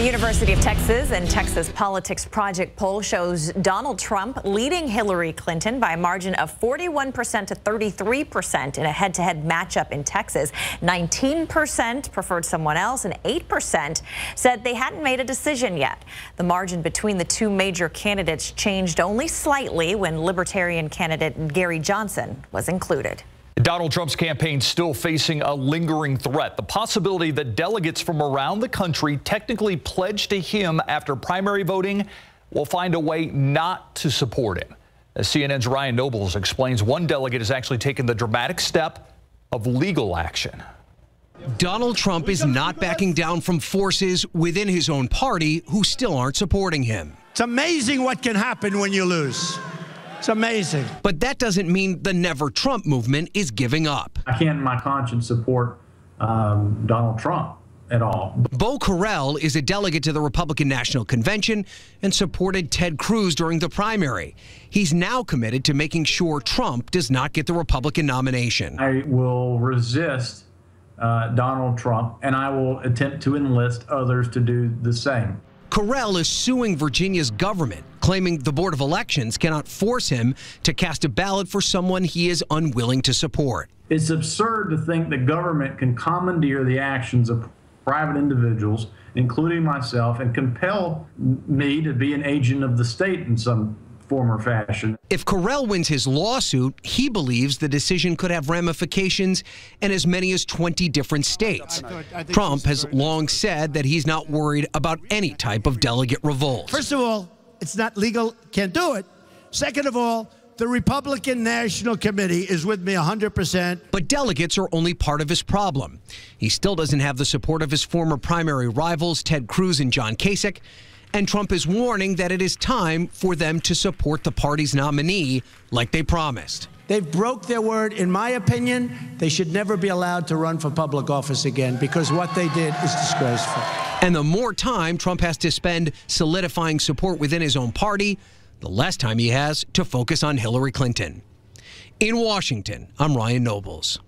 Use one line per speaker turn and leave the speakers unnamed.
University of Texas and Texas Politics Project poll shows Donald Trump leading Hillary Clinton by a margin of 41% to 33% in a head-to-head matchup in Texas. 19% preferred someone else and 8% said they hadn't made a decision yet. The margin between the two major candidates changed only slightly when Libertarian candidate Gary Johnson was included.
Donald Trump's campaign still facing a lingering threat. The possibility that delegates from around the country technically pledged to him after primary voting will find a way not to support him. As CNN's Ryan Nobles explains, one delegate has actually taken the dramatic step of legal action.
Donald Trump is not backing down from forces within his own party who still aren't supporting him.
It's amazing what can happen when you lose. It's amazing.
But that doesn't mean the Never Trump movement is giving up.
I can't in my conscience support Donald Trump at all.
Beau Carrell is a delegate to the Republican National Convention and supported Ted Cruz during the primary. He's now committed to making sure Trump does not get the Republican nomination.
I will resist Donald Trump, and I will attempt to enlist others to do the same.
Carrell is suing Virginia's government, claiming the Board of Elections cannot force him to cast a ballot for someone he is unwilling to support.
It's absurd to think the government can commandeer the actions of private individuals, including myself, and compel me to be an agent of the state in some form or fashion.
If Carrell wins his lawsuit, he believes the decision could have ramifications in as many as 20 different states. Trump has long said that he's not worried about any type of delegate revolt.
First of all, it's not legal, can't do it. Second of all, the Republican National Committee is with me 100%.
But delegates are only part of his problem. He still doesn't have the support of his former primary rivals, Ted Cruz and John Kasich. And Trump is warning that it is time for them to support the party's nominee like they promised.
They've broke their word. In my opinion, they should never be allowed to run for public office again because what they did is disgraceful.
And the more time Trump has to spend solidifying support within his own party, the less time he has to focus on Hillary Clinton. In Washington, I'm Ryan Nobles.